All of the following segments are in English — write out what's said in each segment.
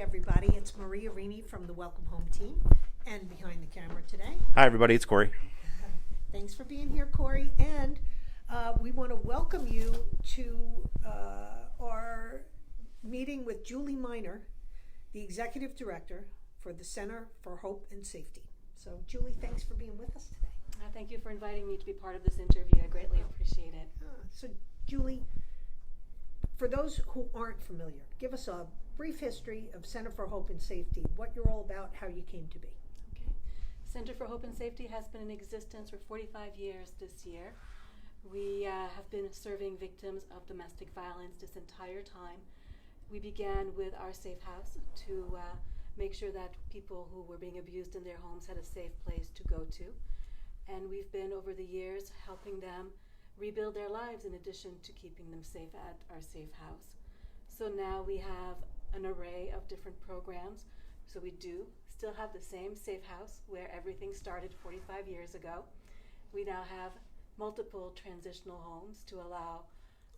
everybody. It's Maria Rini from the Welcome Home team and behind the camera today. Hi, everybody. It's Corey. Thanks for being here, Corey. And we want to welcome you to our meeting with Julye Myner, the Executive Director for the Center for Hope and Safety. So, Julye, thanks for being with us today. Thank you for inviting me to be part of this interview. I greatly appreciate it. So, Julye, for those who aren't familiar, give us a brief history of Center for Hope and Safety, what you're all about, how you came to be. Okay. Center for Hope and Safety has been in existence for 45 years this year. We have been serving victims of domestic violence this entire time. We began with our safe house to make sure that people who were being abused in their homes had a safe place to go to. And we've been, over the years, helping them rebuild their lives in addition to keeping them safe at our safe house. So now we have an array of different programs. So we do still have the same safe house where everything started 45 years ago. We now have multiple transitional homes to allow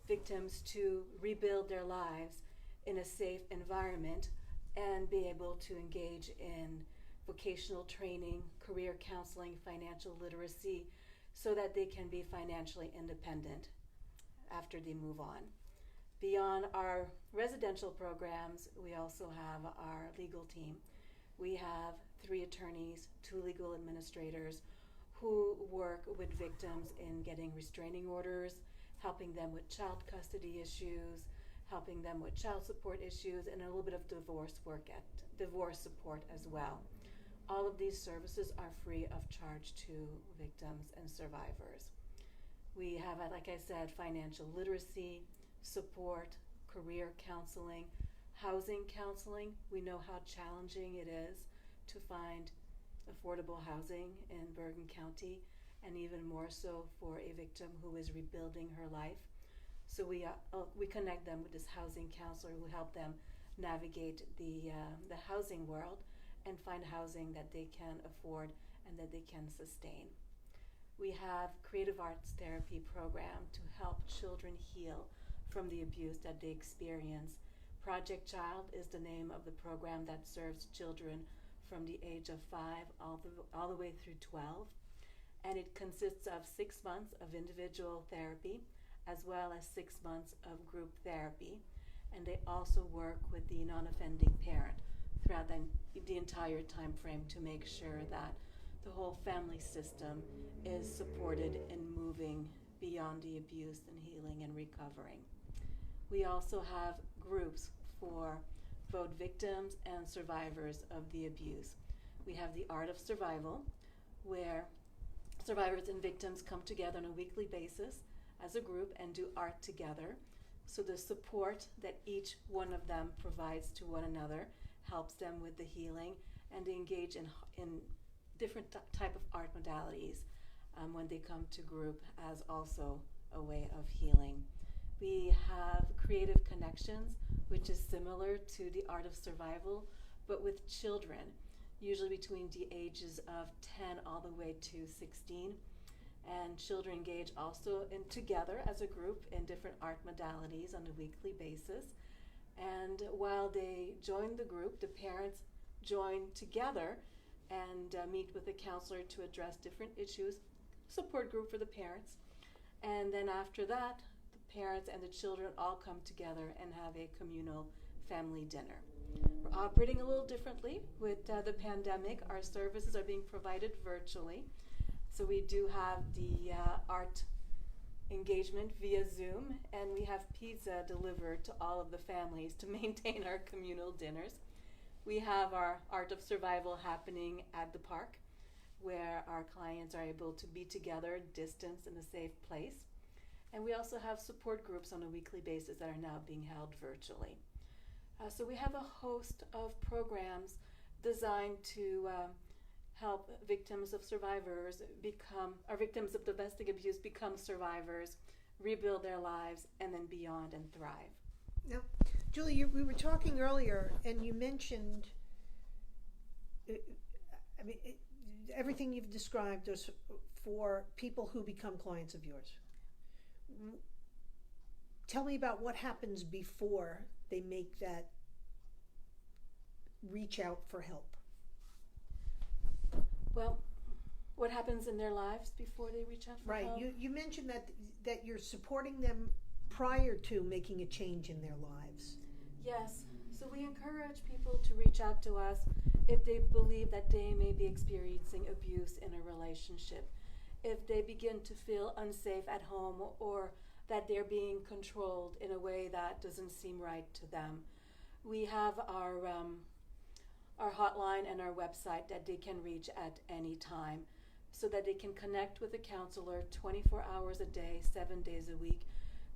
victims to rebuild their lives in a safe environment and be able to engage in vocational training, career counseling, financial literacy, so that they can be financially independent after they move on. Beyond our residential programs, we also have our legal team. We have 3 attorneys, 2 legal administrators who work with victims in getting restraining orders, helping them with child custody issues, helping them with child support issues, and a little bit of divorce support as well. All of these services are free of charge to victims and survivors. We have, like I said, financial literacy, support, career counseling, housing counseling. We know how challenging it is to find affordable housing in Bergen County, and even more so for a victim who is rebuilding her life. So we connect them with this housing counselor who help them navigate the housing world and find housing that they can afford and that they can sustain. We have creative arts therapy program to help children heal from the abuse that they experience. Project Child is the name of the program that serves children from the age of 5 all the way through 12. And it consists of 6 months of individual therapy as well as 6 months of group therapy. And they also work with the non-offending parent throughout the entire time frame to make sure that the whole family system is supported in moving beyond the abuse and healing and recovering. We also have groups for both victims and survivors of the abuse. We have the Art of Survival, where survivors and victims come together on a weekly basis as a group and do art together. So the support that each one of them provides to one another helps them with the healing, and they engage in different type of art modalities when they come to group as also a way of healing. We have Creative Connections, which is similar to the Art of Survival, but with children, usually between the ages of 10 all the way to 16. And children engage also together as a group in different art modalities on a weekly basis. And while they join the group, the parents join together and meet with a counselor to address different issues, support group for the parents. And then after that, the parents and the children all come together and have a communal family dinner. We're operating a little differently with the pandemic. Our services are being provided virtually. So we do have the art engagement via Zoom, and we have pizza delivered to all of the families to maintain our communal dinners. We have our Art of Survival happening at the park, where our clients are able to be together, distance, in a safe place. And we also have support groups on a weekly basis that are now being held virtually. So we have a host of programs designed to help victims of victims of domestic abuse become survivors, rebuild their lives, and then beyond and thrive. Now, Julye, we were talking earlier, and you mentioned, everything you've described is for people who become clients of yours. Tell me about what happens before they make that reach out for help? Well, what happens in their lives before they reach out for Right. help? You mentioned that you're supporting them prior to making a change in their lives. Yes. So we encourage people to reach out to us if they believe that they may be experiencing abuse in a relationship, if they begin to feel unsafe at home, or that they're being controlled in a way that doesn't seem right to them. We have our hotline and our website that they can reach at any time, so that they can connect with a counselor 24 hours a day, 7 days a week,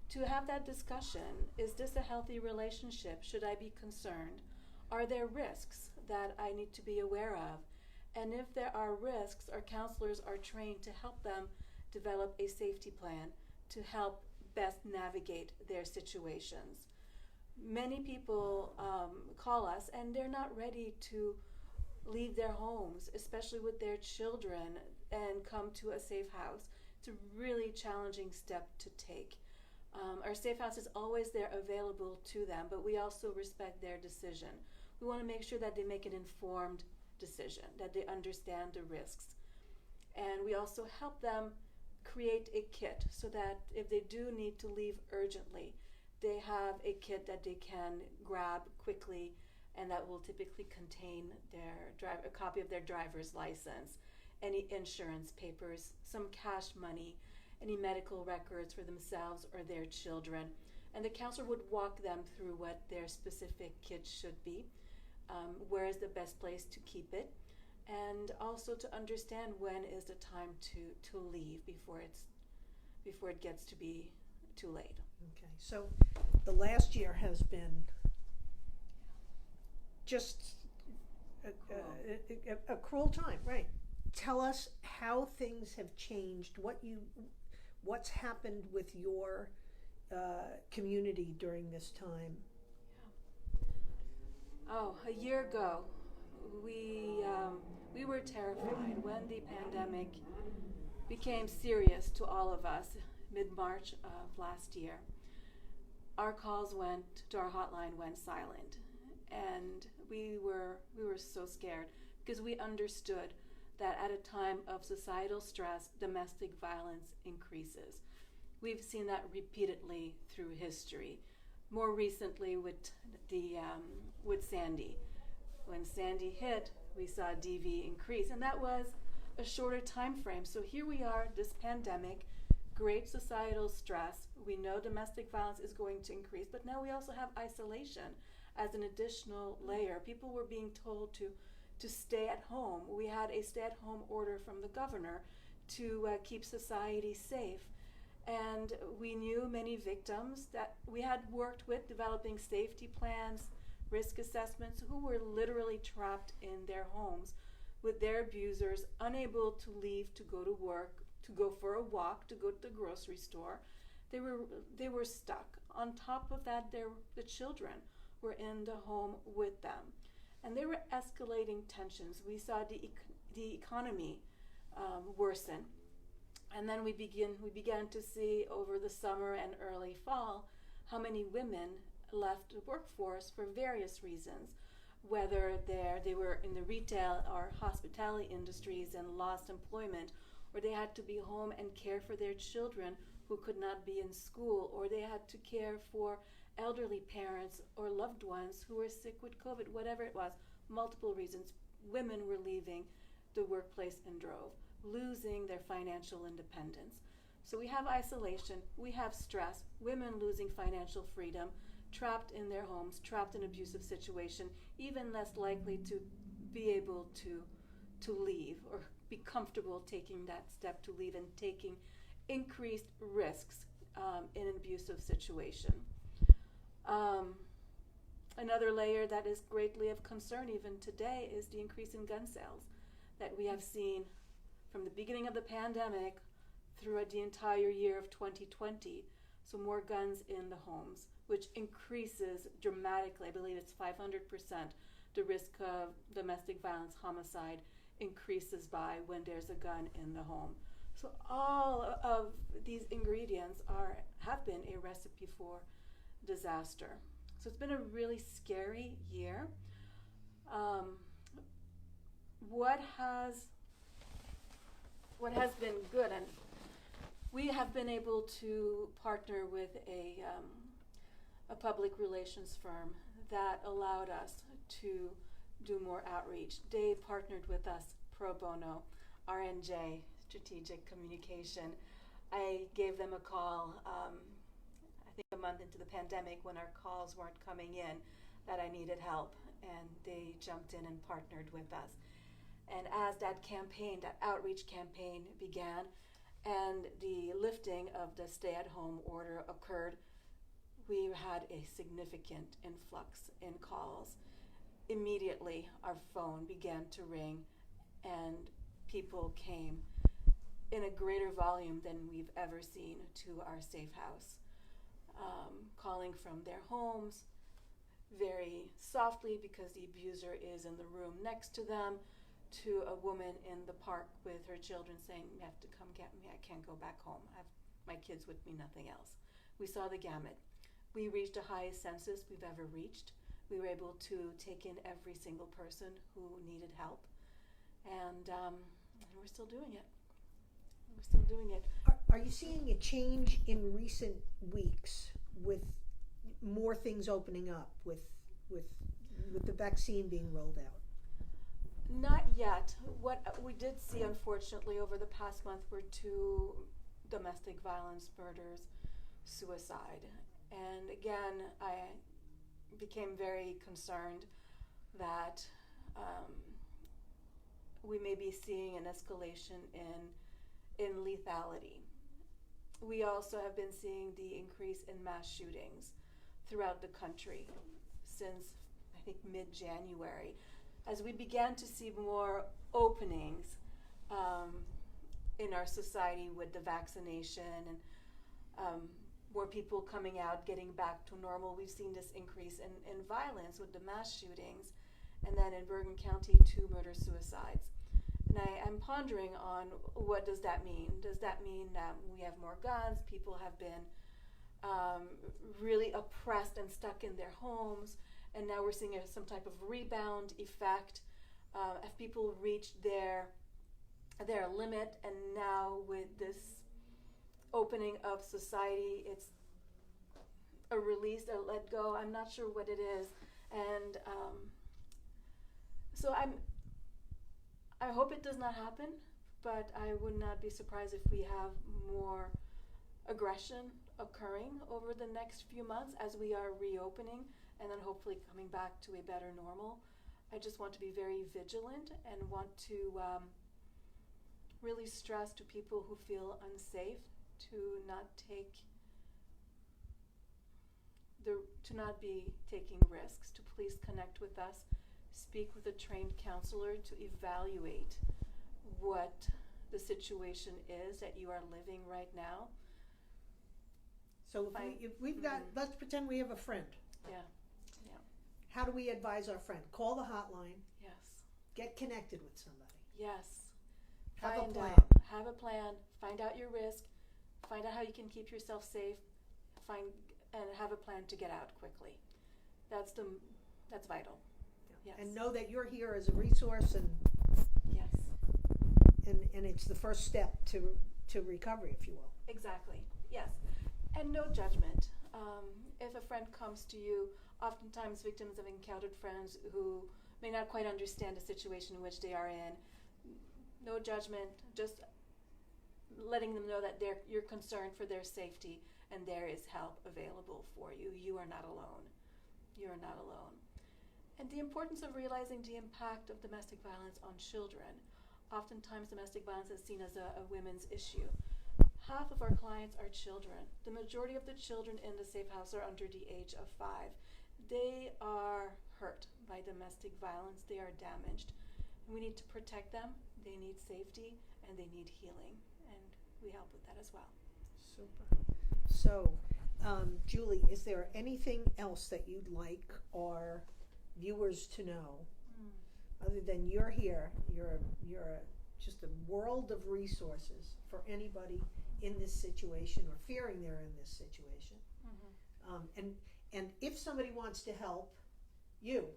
to have that discussion. Is this a healthy relationship? Should I be concerned? Are there risks that I need to be aware of? And if there are risks, our counselors are trained to help them develop a safety plan to help best navigate their situations. Many people call us and they're not ready to leave their homes, especially with their children, and come to a safe house. It's a really challenging step to take. Our safe house is always there available to them, but we also respect their decision. We want to make sure that they make an informed decision, that they understand the risks. And we also help them create a kit so that if they do need to leave urgently, they have a kit that they can grab quickly, and that will typically contain a copy of their driver's license, any insurance papers, some cash money, any medical records for themselves or their children. And the counselor would walk them through what their specific kit should be, where is the best place to keep it, and also to understand when is the time to leave before it gets to be too late. Okay, so the last year has been just a cruel time, right? Tell us how things have changed, what's happened with your community during this time. Oh, a year ago, we were terrified when the pandemic became serious to all of us mid-March of last year. Our calls to our hotline went silent, and we were so scared because we understood that at a time of societal stress, domestic violence increases. We've seen that repeatedly through history. More recently with Sandy. When Sandy hit, we saw DV increase, and that was a shorter time frame. So here we are, this pandemic, great societal stress. We know domestic violence is going to increase, but now we also have isolation as an additional layer. People were being told to stay at home. We had a stay-at-home order from the governor to keep society safe. And we knew many victims that we had worked with developing safety plans, risk assessments, who were literally trapped in their homes with their abusers, unable to leave to go to work, to go for a walk, to go to the grocery store. They were stuck. On top of that, the children were in the home with them. And there were escalating tensions. We saw the economy worsen. And then we began to see over the summer and early fall how many women left the workforce for various reasons, whether they were in the retail or hospitality industries and lost employment, or they had to be home and care for their children who could not be in school, or they had to care for elderly parents or loved ones who were sick with COVID, whatever it was, multiple reasons. Women were leaving the workplace in droves, losing their financial independence. So we have isolation, we have stress, women losing financial freedom, trapped in their homes, trapped in abusive situation, even less likely to be able to leave or be comfortable taking that step to leave and taking increased risks in an abusive situation. Another layer that is greatly of concern even today is the increase in gun sales that we have seen from the beginning of the pandemic throughout the entire year of 2020. So more guns in the homes, which increases dramatically. I believe it's 500%. The risk of domestic violence, homicide increases by when there's a gun in the home. So all of these ingredients have been a recipe for disaster. So it's been a really scary year. What has been good, and we have been able to partner with a public relations firm that allowed us to do more outreach. They partnered with us pro bono, RNJ, Strategic Communication. I gave them a call, I think a month into the pandemic when our calls weren't coming in, that I needed help, and they jumped in and partnered with us. And as that campaign, that outreach campaign began, and the lifting of the stay-at-home order occurred, we had a significant influx in calls. Immediately, our phone began to ring, and people came in a greater volume than we've ever seen to our safe house, calling from their homes very softly because the abuser is in the room next to them, to a woman in the park with her children saying, "You have to come get me, I can't go back home. I have my kids with me, nothing else." We saw the gamut. We reached the highest census we've ever reached. We were able to take in every single person who needed help, and we're still doing it. We're still doing it. Are you seeing a change in recent weeks with more things opening up, with the vaccine being rolled out? Not yet. What we did see, unfortunately, over the past month were 2 domestic violence murders, suicide. And again, I became very concerned that we may be seeing an escalation in lethality. We also have been seeing the increase in mass shootings throughout the country since, I think, mid-January. As we began to see more openings in our society with the vaccination and more people coming out, getting back to normal, we've seen this increase in violence with the mass shootings, and then in Bergen County, 2 murder-suicides. And I'm pondering on, what does that mean? Does that mean that we have more guns? People have been really oppressed and stuck in their homes, and now we're seeing some type of rebound effect. Have people reached their limit, and now with this opening of society, it's a release, a let go? I'm not sure what it is, and so I hope it does not happen, but I would not be surprised if we have more aggression occurring over the next few months as we are reopening, and then hopefully coming back to a better normal. I just want to be very vigilant and want to really stress to people who feel unsafe to not be taking risks, to please connect with us, speak with a trained counselor to evaluate what the situation is that you are living right now. So if we've got, let's pretend we have a friend. Yeah. How do we advise our friend? Call the hotline. Yes. Get connected with somebody. Yes. Have a plan. Have a plan. Find out your risk. Find out how you can keep yourself safe. And have a plan to get out quickly. That's vital. Yeah. Yes. And know that you're here as a resource, and yes. And it's the first step to recovery, if you will. Exactly. Yes. And no judgment. If a friend comes to you, oftentimes victims have encountered friends who may not quite understand the situation in which they are in. No judgment, just letting them know that you're concerned for their safety and there is help available for you. You are not alone. You are not alone. And the importance of realizing the impact of domestic violence on children. Oftentimes domestic violence is seen as a women's issue. Half of our clients are children. The majority of the children in the safe house are under the age of 5. They are hurt by domestic violence. They are damaged. And we need to protect them. They need safety and they need healing. And we help with that as well. Super. So, Julie, is there anything else that you'd like our viewers to know? Other than you're here, you're just a world of resources for anybody in this situation or fearing they're in this situation. And if somebody wants to help you,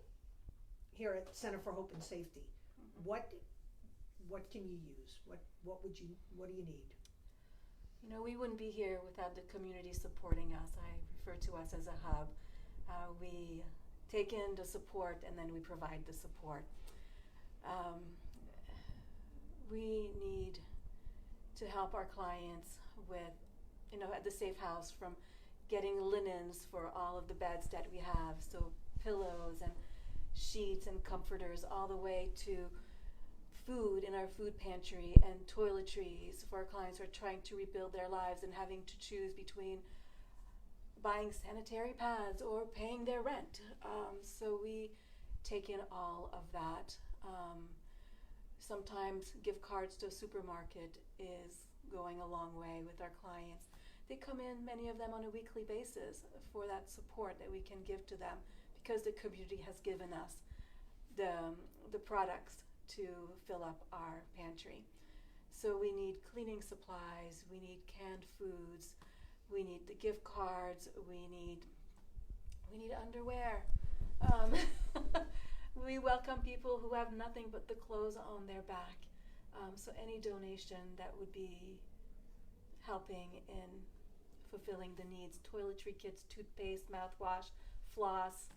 here at Center for Hope and Safety. Mhm. What can you use? What do you need? You know, we wouldn't be here without the community supporting us. I refer to us as a hub. We take in the support and then we provide the support. We need to help our clients with, you know, at the Safe House, from getting linens for all of the beds that we have, so pillows and sheets and comforters, all the way to food in our food pantry and toiletries for our clients who are trying to rebuild their lives and having to choose between buying sanitary pads or paying their rent. So we take in all of that. Sometimes gift cards to a supermarket is going a long way with our clients. They come in, many of them, on a weekly basis for that support that we can give to them, because the community has given us the products to fill up our pantry. So we need cleaning supplies, we need canned foods, we need the gift cards, we need underwear. We welcome people who have nothing but the clothes on their back. So any donation that would be helping in fulfilling the needs, toiletry kits, toothpaste, mouthwash, floss,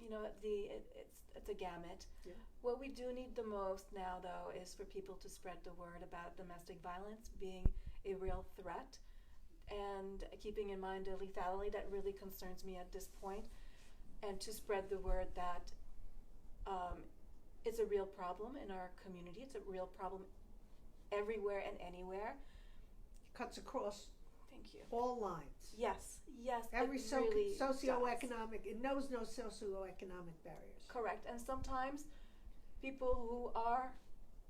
you know, it's a gamut. Yeah. What we do need the most now, though, is for people to spread the word about domestic violence being a real threat, and keeping in mind the lethality that really concerns me at this point, and to spread the word that it's a real problem in our community. It's a real problem everywhere and anywhere. It cuts across Thank you. all lines. Yes, Every it really socioeconomic, does. it knows no socioeconomic barriers. Correct. And sometimes people who are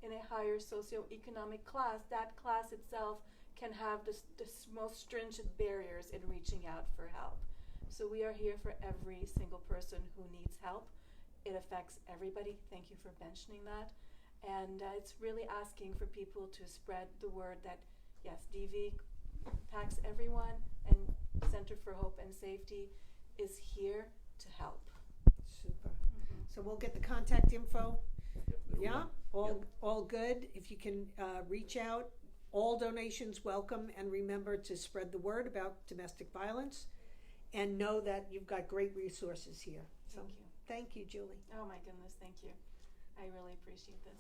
in a higher socioeconomic class, that class itself can have the most stringent barriers in reaching out for help. So we are here for every single person who needs help. It affects everybody. Thank you for mentioning that. And it's really asking for people to spread the word that, yes, DV impacts everyone, and Center for Hope and Safety is here to help. Super. Mm-hmm. So we'll get the contact info. Yep. Yeah, all good. If you can reach out, all donations welcome, and remember to spread the word about domestic violence, and know that you've got great resources here. So Thank you. thank you, Julie. Oh my goodness, thank you. I really appreciate this.